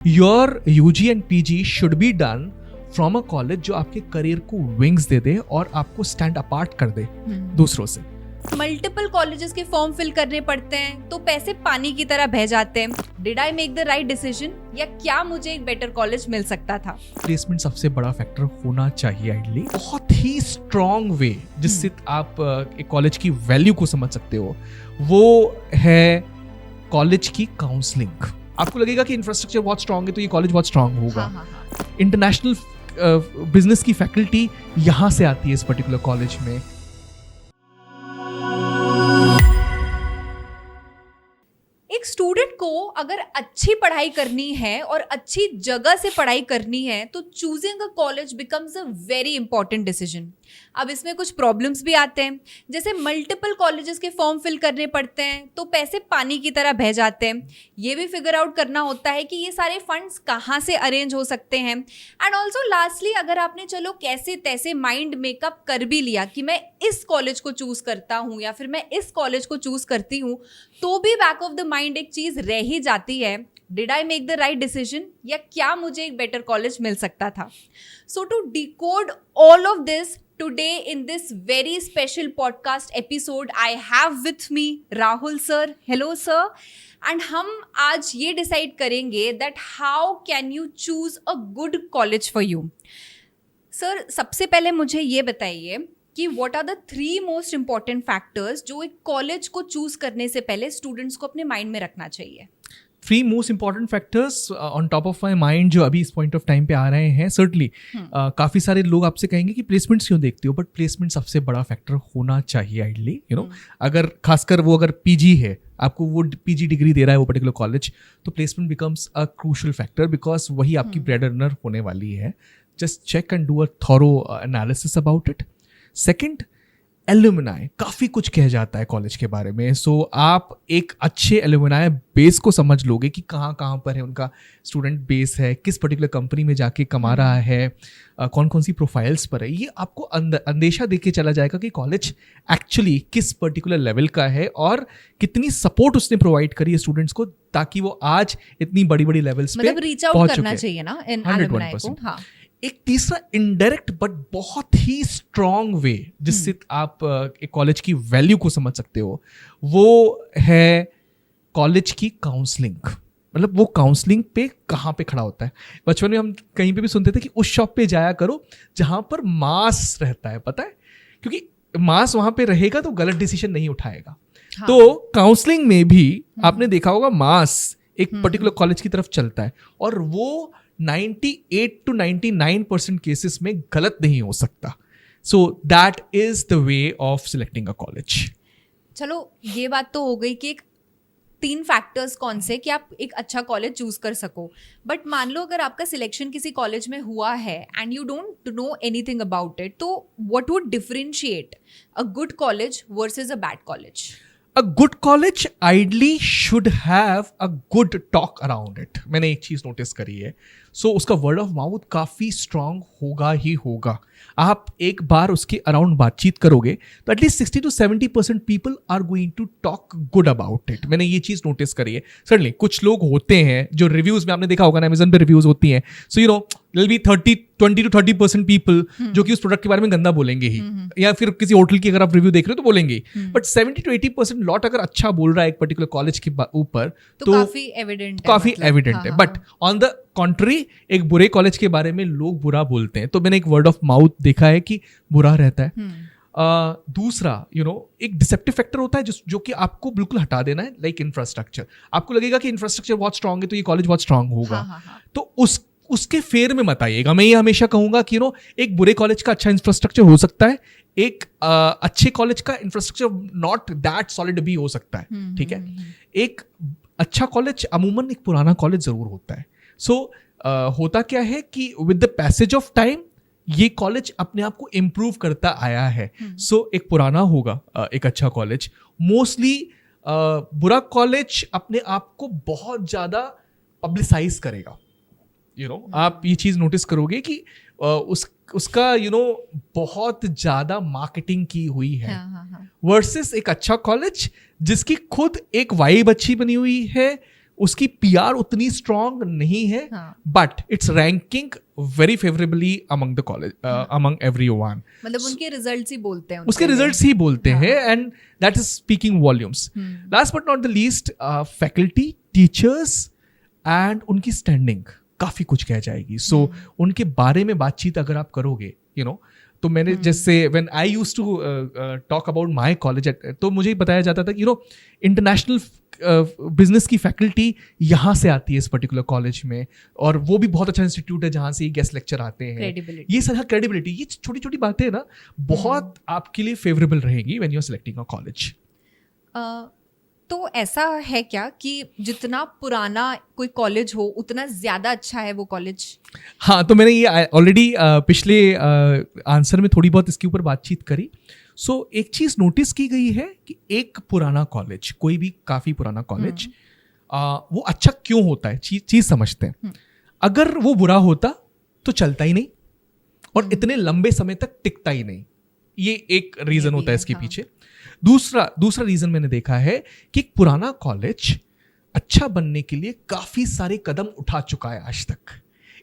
Your UG and PG should be done from a college जो आपके career को wings they दे और आपको स्टैंड अपार्ट कर दे दूसरों से। मल्टीपल कॉलेजेस के फॉर्म फिल करने पड़ते हैं तो पैसे पानी की तरह बह जाते हैं। Did I make the right decision या क्या मुझे एक बेटर कॉलेज मिल सकता था? प्लेसमेंट सबसे बड़ा फैक्टर होना चाहिए आइडली। बहुत ही स्ट्रॉन्ग वे जिससे आप एक कॉलेज की वैल्यू को समझ सकते हो वो है कॉलेज की काउंसलिंग। आपको लगेगा कि इंफ्रास्ट्रक्चर बहुत स्ट्रॉन्ग है तो ये कॉलेज बहुत स्ट्रॉन्ग होगा। इंटरनेशनल बिजनेस की फैकल्टी यहाँ से आती है इस पर्टिकुलर कॉलेज में। एक स्टूडेंट को अगर अच्छी पढ़ाई करनी है और अच्छी जगह से पढ़ाई करनी है तो choosing a college becomes a very important decision. अब इसमें कुछ प्रॉब्लम्स भी आते हैं, जैसे मल्टीपल कॉलेजेस के फॉर्म फिल करने पड़ते हैं तो पैसे पानी की तरह बह जाते हैं। ये भी फिगर आउट करना होता है कि ये सारे फंड्स कहाँ से अरेंज हो सकते हैं। एंड ऑल्सो लास्टली अगर आपने चलो कैसे तैसे माइंड मेकअप कर भी लिया कि मैं इस कॉलेज को चूज करता हूँ या फिर मैं इस कॉलेज को चूज करती हूँ, तो भी बैक ऑफ द माइंड एक चीज रह ही जाती है, did I make the right decision या क्या मुझे एक बेटर कॉलेज मिल सकता था? So to decode all of this today in this very special podcast episode I have with me Rahul sir. Hello sir. And हम आज ये decide करेंगे that how can you choose a good college for you. Sir, सबसे पहले मुझे ये बताइए कि what are the 3 most important factors जो एक कॉलेज को चूज करने से पहले स्टूडेंट्स को अपने माइंड में रखना चाहिए? 3 most important factors on top of my mind जो अभी इस पॉइंट ऑफ टाइम पे आ रहे हैं। सर्टली काफ़ी सारे लोग आपसे कहेंगे कि प्लेसमेंट्स क्यों देखते हो, बट प्लेसमेंट सबसे बड़ा फैक्टर होना चाहिए आइडली। अगर खासकर वो अगर पीजी है, आपको वो पीजी डिग्री दे रहा है वो पर्टिकुलर कॉलेज, तो placement becomes a crucial factor because वही आपकी ब्रेड अर्नर होने वाली है। Just check and do a thorough analysis about it. Second, alumni काफ़ी कुछ कह जाता है कॉलेज के बारे में। सो आप एक अच्छे एल्यूमिनाई बेस को समझ लोगे कि कहाँ कहाँ पर है उनका स्टूडेंट बेस है, किस पर्टिकुलर कंपनी में जाके कमा रहा है, कौन कौन सी प्रोफाइल्स पर है। ये आपको अंदेशा दे के चला जाएगा कि कॉलेज एक्चुअली किस पर्टिकुलर लेवल का है और कितनी सपोर्ट उसने प्रोवाइड करी है स्टूडेंट्स को ताकि वो आज इतनी बड़ी बड़ी लेवल्स पे रीच आउट करना चाहिए ना इन एल्यूमिनाई को। हाँ। एक तीसरा इनडायरेक्ट बट बहुत ही स्ट्रॉन्ग वे जिससे आप एक कॉलेज की वैल्यू को समझ सकते हो वो है कॉलेज की काउंसलिंग। मतलब वो काउंसलिंग पे कहाँ पे खड़ा होता है। बचपन में हम कहीं पे भी सुनते थे कि उस शॉप पे जाया करो जहाँ पर मास रहता है, पता है, क्योंकि मास वहाँ पे रहेगा तो गलत डिसीजन नहीं उठाएगा। हाँ। तो काउंसलिंग में भी आपने देखा होगा मास एक पर्टिकुलर कॉलेज की तरफ चलता है और वो 98 to 99% केसेस में गलत नहीं हो सकता। So that is the way of selecting a college. चलो ये बात तो हो गई कि एक 3 फैक्टर्स कौन से कि आप एक अच्छा कॉलेज चूज कर सको। बट मान लो अगर आपका सिलेक्शन किसी कॉलेज में हुआ है and you don't know anything about it, तो what would differentiate a good college versus a bad college? A good college ideally should have a good talk around it. मैंने एक चीज नोटिस करी है, सो उसका वर्ड ऑफ माउथ काफी strong होगा ही होगा। आप एक बार उसके अराउंड बातचीत करोगे तो at least 60 to 70% people are going to talk good about it. मैंने ये चीज नोटिस करी है। सर्टनली कुछ लोग होते हैं जो रिव्यूज में आपने देखा होगा ना, अमेज़न पे रिव्यूज होती हैं, so you know will be 20 to 30% people जो कि उस प्रोडक्ट के बारे में गंदा बोलेंगे ही, या फिर किसी होटल की अगर आप रिव्यू देख रहे हो तो बोलेंगे ही। बट 70 to 80% लॉट अगर अच्छा बोल रहा है एक पर्टिकुलर कॉलेज के ऊपर तो काफी एविडेंट है। बट ऑन द कॉन्ट्री एक बुरे कॉलेज के बारे में लोग बुरा बोलते हैं, तो मैंने एक वर्ड ऑफ माउथ देखा है कि बुरा रहता है। दूसरा एक डिसेप्टिव फैक्टर होता है जो कि आपको बिल्कुल हटा देना है, लाइक इंफ्रास्ट्रक्चर। आपको लगेगा कि इंफ्रास्ट्रक्चर बहुत स्ट्रांग है तो ये कॉलेज बहुत स्ट्रांग होगा। तो उसके फेर में मत आइएगा। मैं ये हमेशा कहूंगा कि एक बुरे कॉलेज का अच्छा इंफ्रास्ट्रक्चर हो सकता है, एक अच्छे कॉलेज का इंफ्रास्ट्रक्चर नॉट दैट सॉलिड भी हो सकता है। ठीक है, एक अच्छा कॉलेज अमूमन एक पुराना कॉलेज जरूर होता है। सो होता क्या है कि with the passage of time ये कॉलेज अपने आप को इम्प्रूव करता आया है। सो एक पुराना होगा एक अच्छा कॉलेज। मोस्टली बुरा कॉलेज अपने आप को बहुत ज्यादा पब्लिसाइज करेगा। आप ये चीज नोटिस करोगे कि उसका बहुत ज्यादा मार्केटिंग की हुई है वर्सेस एक अच्छा कॉलेज जिसकी खुद एक वाइब अच्छी बनी हुई है, उसकी पीआर उतनी स्ट्रांग नहीं है, हाँ। But it's ranking very favourably among the college, among everyone. मतलब उनके रिजल्ट्स ही बोलते हैं, उसके उनके लिए। रिजल्ट्स ही बोलते हाँ। हैं, and that is speaking volumes. Last but not the least, faculty, teachers and उनकी स्टैंडिंग काफी कुछ कह जाएगी. सो उनके बारे में बातचीत अगर आप करोगे, यू नो, तो मैंने जैसे when I used to talk about my college, तो मुझे बताया जाता था कि यू नो इंटरनेशनल बिजनेस की फैकल्टी यहाँ से आती है इस पर्टिकुलर कॉलेज में, और वो भी बहुत अच्छा इंस्टीट्यूट है जहाँ से गेस्ट लेक्चर आते हैं. Credibility. ये सारा क्रेडिबिलिटी, ये छोटी छोटी बातें ना बहुत आपके लिए फेवरेबल रहेगी when you are selecting a college. तो ऐसा है क्या कि जितना पुराना कोई कॉलेज हो उतना ज्यादा अच्छा है वो कॉलेज? हाँ, तो मैंने ये ऑलरेडी पिछले आंसर में थोड़ी बहुत इसके ऊपर बातचीत करी. सो एक चीज नोटिस की गई है कि एक पुराना कॉलेज, कोई भी काफी पुराना कॉलेज, वो अच्छा क्यों होता है, चीज समझते हैं. अगर वो बुरा होता तो चलता ही नहीं और इतने लंबे समय तक टिकता ही नहीं. ये एक रीजन होता है इसके पीछे. दूसरा रीजन मैंने देखा है कि एक पुराना कॉलेज अच्छा बनने के लिए काफी सारे कदम उठा चुका है आज तक.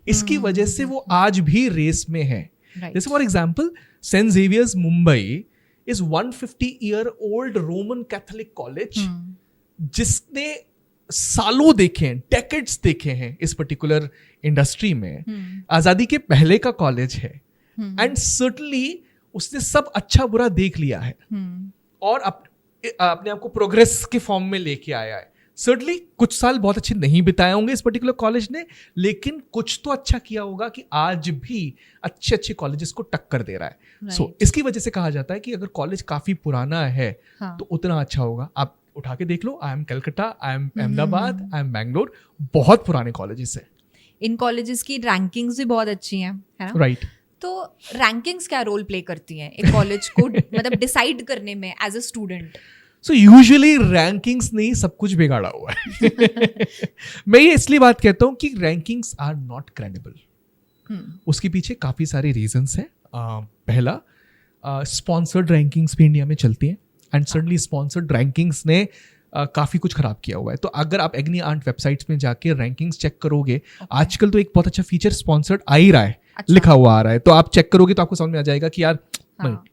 इसकी वजह से वो आज भी रेस में है. जैसे for example, saint Xavier's Mumbai is 150-year-old Roman Catholic college, जिसने सालों देखे हैं, डेकेड्स देखे हैं इस पर्टिकुलर इंडस्ट्री में. आजादी के पहले का कॉलेज है, एंड सर्टनली उसने सब अच्छा बुरा देख लिया है और अपने आप को प्रोग्रेस के फॉर्म में लेके आया है. सर्टनली कुछ साल बहुत अच्छे नहीं बिताए होंगे इस पर्टिकुलर कॉलेज ने, लेकिन कुछ तो अच्छा किया होगा कि आज भी अच्छे अच्छे कॉलेजेस को टक्कर दे रहा है. सो इसकी वजह से कहा जाता है कि अगर कॉलेज काफी पुराना है तो उतना अच्छा होगा. आप उठा के देख लो, I M Calcutta, I M Ahmedabad, I M Bangalore, बहुत पुराने कॉलेजेस है. इन कॉलेजेस की रैंकिंग्स भी बहुत अच्छी हैं, है ना? राइट. तो रैंकिंग्स क्या रोल प्ले करती हैं एक कॉलेज को मतलब डिसाइड करने में as a student? So usually rankings ने सब कुछ बिगाड़ा हुआ है. मैं ये इसलिए बात कहता हूँ कि रैंकिंग्स आर नॉट क्रेडिबल. उसके पीछे काफी सारे रीजंस हैं. पहला, स्पॉन्सर्ड रैंकिंग्स भी इंडिया में चलती हैं, एंड सडनली स्पॉन्सर्ड रैंकिंग्स ने काफी कुछ खराब किया हुआ है. तो अगर आप एग्नी आंट वेबसाइट्स में जाके रैंकिंग्स चेक करोगे, आजकल तो एक बहुत अच्छा फीचर स्पॉन्सर्ड आ ही रहा है, लिखा हुआ आ रहा है, तो आप चेक करोगे तो आपको समझ में आ जाएगा कि यार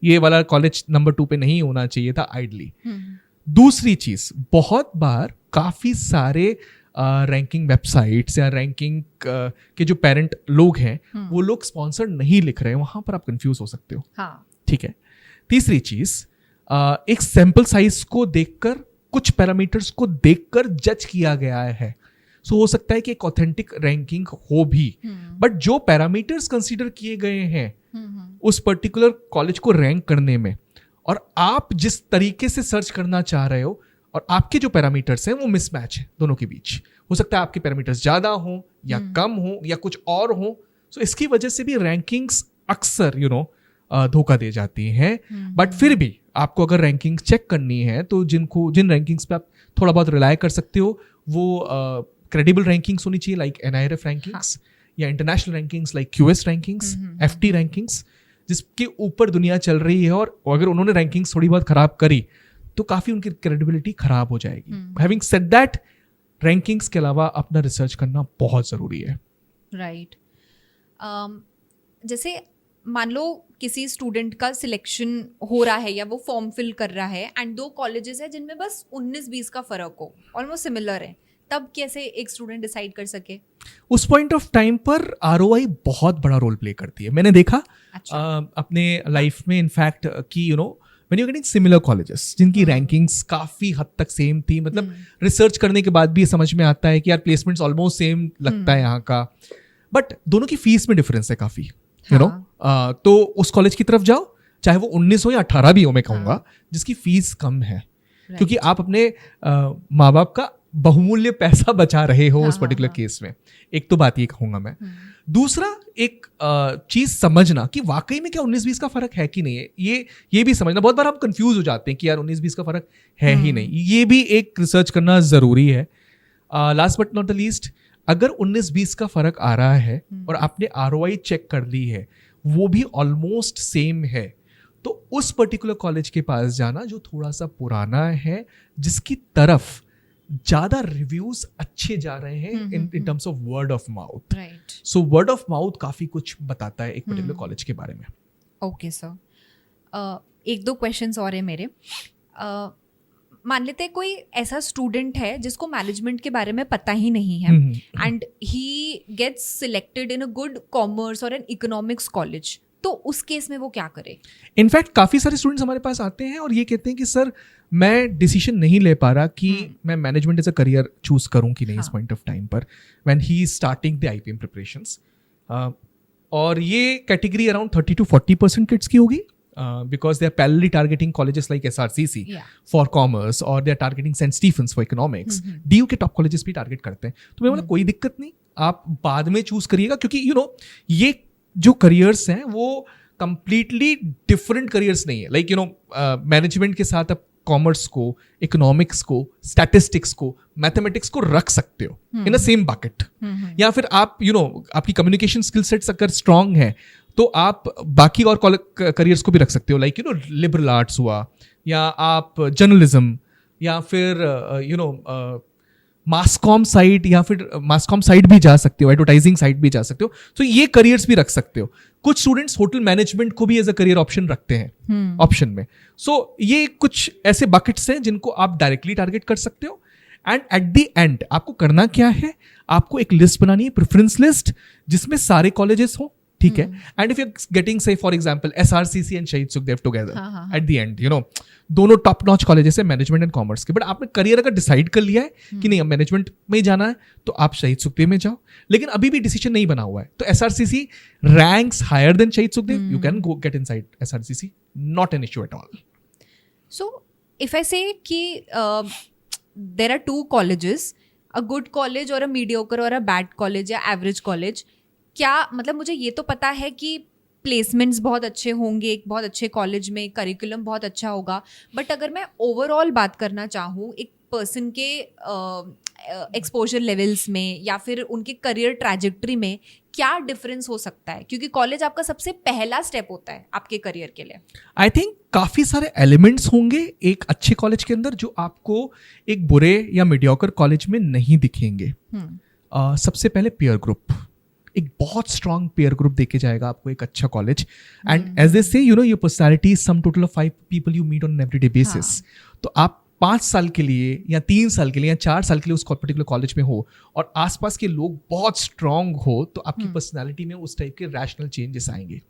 ये वाला कॉलेज नंबर 2 पे नहीं होना चाहिए था आइडली. दूसरी चीज, बहुत बार काफी सारे रैंकिंग वेबसाइट्स या रैंकिंग के जो पेरेंट लोग हैं वो लोग स्पॉन्सर्ड नहीं लिख रहे हैं, वहां पर आप कंफ्यूज हो सकते हो. ठीक है. तीसरी चीज, एक सैंपल साइज को देखकर, कुछ पैरामीटर्स को देखकर जज किया गया है. सो हो सकता है कि एक ऑथेंटिक रैंकिंग हो भी, बट जो पैरामीटर्स कंसीडर किए गए हैं उस पर्टिकुलर कॉलेज को रैंक करने में, और आप जिस तरीके से सर्च करना चाह रहे हो और आपके जो पैरामीटर्स हैं वो मिसमैच है दोनों के बीच. हो सकता है आपके पैरामीटर्स ज्यादा हो या कम हो या कुछ और हो. सो इसकी वजह से भी रैंकिंग्स अक्सर धोखा दे जाती हैं. बट फिर भी आपको अगर रैंकिंग चेक करनी है तो जिन रैंकिंग्स पे आप थोड़ा बहुत रिलाय कर सकते हो वो क्रेडिबल रैंकिंग्स होनी चाहिए, लाइक NIRF रैंकिंग्स या international rankings like QS rankings, FT rankings, जिसके ऊपर दुनिया चल रही है. और अगर उन्होंने रैंकिंग्स थोड़ी बहुत खराब करी तो काफी उनकी क्रेडिबिलिटी खराब हो जाएगी. हैविंग सेड दैट, रैंकिंग्स के अलावा अपना रिसर्च करना बहुत जरूरी है. राइट. जैसे मान लो किसी स्टूडेंट का सिलेक्शन हो रहा है या वो फॉर्म फिल कर रहा है, एंड 2 कॉलेजेस है जिनमें बस 19-20 का फर्क हो, ऑलमोस्ट सिमिलर है, तब कैसे एक स्टूडेंट डिसाइड कर सके? उस पॉइंट ऑफ टाइम पर ROI बहुत बड़ा रोल प्ले करती है. मैंने देखा अपने लाइफ में इनफैक्ट कि when you getting similar colleges जिनकी रैंकिंग्स काफी हद तक सेम थी, मतलब रिसर्च करने के बाद भी समझ में आता है कि यार प्लेसमेंट्स ऑलमोस्ट सेम लगता है यहाँ का, बट दोनों की फीस में डिफरेंस है काफी. तो उस कॉलेज की तरफ जाओ, चाहे वो 19 हो या 18 भी हो, मैं कहूंगा, जिसकी फीस कम है, क्योंकि आप अपने माँ बाप का बहुमूल्य पैसा बचा रहे हो उस पर्टिकुलर केस में. एक तो बात ये कहूंगा मैं. दूसरा, एक चीज समझना कि वाकई में क्या 19-20 का फर्क है कि नहीं है, ये भी समझना. बहुत बार आप कंफ्यूज हो जाते हैं कि यार 19-20 का फर्क है ही नहीं, ये भी एक रिसर्च करना जरूरी है. Last but not the least, अगर 19-20 का फर्क आ रहा है और आपने ROI चेक कर ली है, वो भी ऑलमोस्ट सेम है, तो उस पर्टिकुलर कॉलेज के पास जाना जो थोड़ा सा पुराना है, जिसकी तरफ ज्यादा रिव्यूज अच्छे जा रहे हैं in terms of word of mouth. Right. So word of mouth काफी कुछ बताता है एक पर्टिकुलर कॉलेज के बारे में. ओके सर, एक दो क्वेश्चंस और है मेरे. मान लेते हैं कोई ऐसा स्टूडेंट है जिसको मैनेजमेंट के बारे में पता ही नहीं है and he gets selected in a good commerce or an economics college, तो उस केस में वो क्या करे? इनफैक्ट काफी सारे स्टूडेंट्स हमारे पास आते हैं और ये कहते हैं कि सर मैं डिसीजन नहीं ले पा रहा कि मैं management as a career choose करूं कि नहीं इस पॉइंट ऑफ टाइम पर, when he is starting the IPM preparations. और ये कैटेगरी अराउंड 30 to 40% किड्स की होगी. Because they are parallelly targeting colleges like SRCC for commerce or they are targeting St. Stephen's for economics. DU के top colleges भी target करते हैं. तो मैं बोला कोई दिक्कत नहीं, आप बाद में चूज करिएगा, क्योंकि ये जो करियर्स हैं वो कंप्लीटली डिफरेंट करियर्स नहीं है. लाइक मैनेजमेंट के साथ आप कॉमर्स को, इकोनॉमिक्स को, स्टैटिस्टिक्स को, मैथमेटिक्स को रख सकते हो इन अ सेम बकेट. या फिर आप आपकी कम्युनिकेशन स्किल सेट्स अगर स्ट्रांग है तो आप बाकी और करियर्स को भी रख सकते हो. लाइक लिबरल आर्ट्स हुआ, या आप जर्नलिज्म, या फिर मास कॉम साइड, या फिर मास कॉम साइड भी जा सकते हो, एडवर्टाइजिंग साइड भी जा सकते हो. तो ये करियर्स भी रख सकते हो. कुछ स्टूडेंट्स होटल मैनेजमेंट को भी एज अ करियर ऑप्शन रखते हैं ऑप्शन में. सो ये कुछ ऐसे बकेट्स हैं जिनको आप डायरेक्टली टारगेट कर सकते हो. एंड एट द एंड आपको करना क्या है, आपको एक लिस्ट बनानी है, प्रेफरेंस लिस्ट, जिसमें सारे कॉलेजेस हो. ठीक है. एंड इफ यू गेटिंग से फॉर एग्जांपल SRCC एंड शहीद Sukhdev together at the end, दोनों टॉप नॉच कॉलेजेस है मैनेजमेंट एंड कॉमर्स के, बट आपने करियर अगर डिसाइड कर लिया है कि नहीं अब मैनेजमेंट में ही जाना है, तो आप शहीद सुखदेव में जाओ. लेकिन अभी भी डिसीजन नहीं बना हुआ है तो SRCC ranks higher than Shaheed Sukhdev, you can go get inside SRCC, not an issue at all. So if I say that there are two colleges, a good college or a mediocre or a bad college या average college, क्या मतलब मुझे ये तो पता है कि placements बहुत अच्छे होंगे एक बहुत अच्छे कॉलेज में, करिकुलम बहुत अच्छा होगा, बट अगर मैं ओवरऑल बात करना चाहूँ एक पर्सन के एक्सपोजर लेवल्स में या फिर उनके करियर ट्रैजेक्टरी में, क्या डिफरेंस हो सकता है? क्योंकि कॉलेज आपका सबसे पहला स्टेप होता है आपके करियर के लिए. आई थिंक काफी सारे एलिमेंट्स होंगे एक अच्छे कॉलेज के अंदर जो आपको एक बुरे या मीडियोकर कॉलेज में नहीं दिखेंगे. सबसे पहले पेयर ग्रुप, एक बहुत स्ट्रॉन्ग पेयर ग्रुप देके जाएगा आपको एक अच्छा college. And as they say your personality is sum total of 5 people you meet on an everyday basis. तो आप 5 साल के लिए या 3 साल के लिए या 4 साल के लिए उस पर्टिकुलर कॉलेज में हो और आसपास के लोग बहुत स्ट्रांग हो, तो आपकी पर्सनालिटी में उस टाइप के रैशनल चेंजेस आएंगे.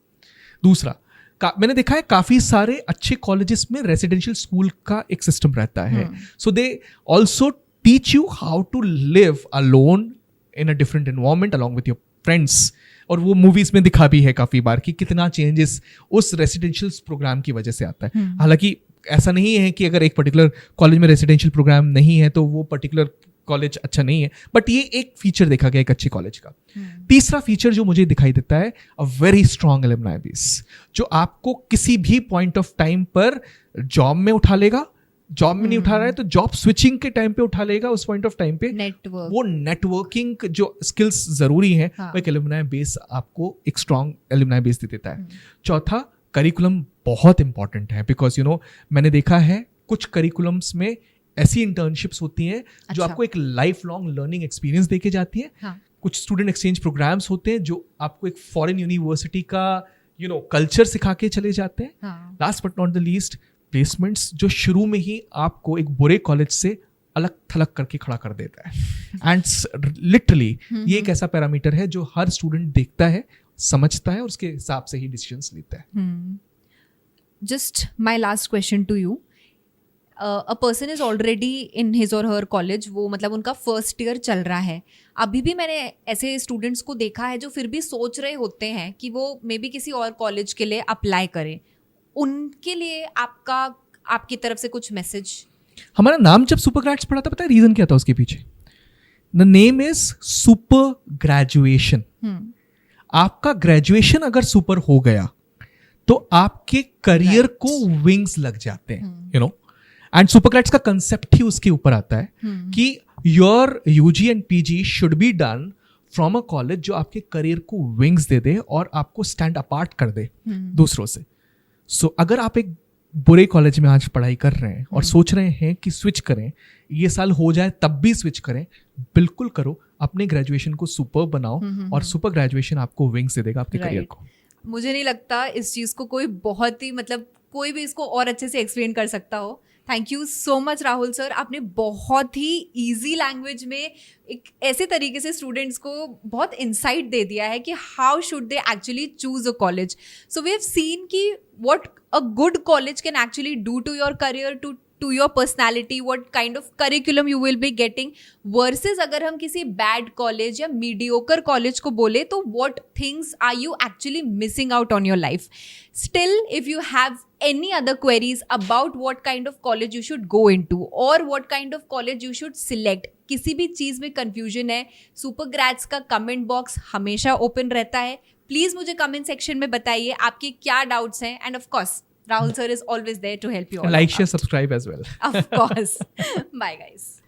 दूसरा, मैंने देखा है काफी सारे अच्छे कॉलेजेस में रेसिडेंशियल स्कूल का एक सिस्टम रहता है. So they also teach you how to live alone in a different environment along with your friends. और वो मूवीज में दिखा भी है काफी बार कि कितना चेंजेस उस रेसिडेंशियल प्रोग्राम की वजह से आता है. हालांकि ऐसा नहीं है कि अगर एक पर्टिकुलर कॉलेज में रेसिडेंशियल प्रोग्राम नहीं है तो वो पर्टिकुलर कॉलेज अच्छा नहीं है, बट ये एक फीचर देखा गया एक अच्छे कॉलेज का. तीसरा फीचर जो मुझे दिखाई देता है, a very strong alumni base, जो आपको किसी भी पॉइंट ऑफ टाइम पर जॉब में उठा लेगा. जॉब में नहीं उठा रहा है तो जॉब स्विचिंग के टाइम पे उठा लेगा. उस पॉइंट ऑफ टाइम पे वो नेटवर्किंग जो स्किल्स जरूरी हैं, वो एक एलुमनाई बेस आपको एक स्ट्रॉन्ग एलुमनाई बेस दे देता है. चौथा, करिकुलम बहुत इंपॉर्टेंट है, बिकॉज मैंने देखा है कुछ करिकुलम्स में ऐसी इंटर्नशिप्स होती हैं जो आपको एक लाइफ लॉन्ग लर्निंग एक्सपीरियंस देके जाती है. कुछ स्टूडेंट एक्सचेंज प्रोग्राम्स होते हैं जो आपको एक फॉरेन यूनिवर्सिटी का कल्चर सिखा के चले जाते हैं. Last but not the least, placements जो शुरू में ही आपको एक बुरे कॉलेज से अलग थलग करके खड़ा कर देता है. एंड लिटरली ये एक ऐसा पैरामीटर है जो हर स्टूडेंट देखता है, समझता है और उसके हिसाब से ही डिसीजंस लेता है. Just my last question to you, a person is already in his or her college, वो मतलब उनका फर्स्ट ईयर चल रहा है. अभी भी मैंने ऐसे स्टूडेंट्स को देखा है जो फिर भी सोच रहे होते हैं कि वो मे बी किसी और कॉलेज के लिए अप्लाई करें. उनके लिए आपकी तरफ से कुछ मैसेज? हमारा नाम जब सुपर ग्रेड्स पढ़ा था, पता है रीजन क्या था उसके पीछे? The name is super graduation. आपका ग्रेजुएशन अगर सुपर हो गया तो आपके करियर को विंग्स लग जाते हैं, एंड सुपर ग्रेड्स का कंसेप्ट ही उसके ऊपर आता है कि your UG and PG should be done from a college जो आपके करियर को विंग्स दे दे और आपको स्टैंड अपार्ट कर दे दूसरों से. सो अगर आप एक बुरे कॉलेज में आज पढ़ाई कर रहे हैं और सोच रहे हैं कि स्विच करें, ये साल हो जाए तब भी स्विच करें, बिल्कुल करो। अपने ग्रेजुएशन को सुपर बनाओ और सुपर ग्रेजुएशन आपको विंग्स दे देगा आपके करियर को। मुझे नहीं लगता इस चीज़ को कोई बहुत ही मतलब कोई भी इसको और अच्छे से एक्सप्लेन कर सकता हो। Thank you so much Rahul sir, आपने बहुत ही इजी लैंग्वेज में एक ऐसे तरीके से स्टूडेंट्स को बहुत इंसाइट दे दिया है कि how should they actually choose a college. So we have seen कि what a good college can actually do to your career, to your personality, what kind of curriculum you will be getting, versus अगर हम किसी bad college या mediocre college को बोले तो what things are you actually missing out on your life. Still, if you have any other queries about what kind of college you should go into or what kind of college you should select, किसी भी चीज़ में confusion है, super grades का comment box हमेशा open रहता है। Please मुझे comment section में बताइए आपके क्या डाउट्स हैं, end of course Rahul sir is always there to help you all. Like, share, subscribe as well. Of course. Bye guys.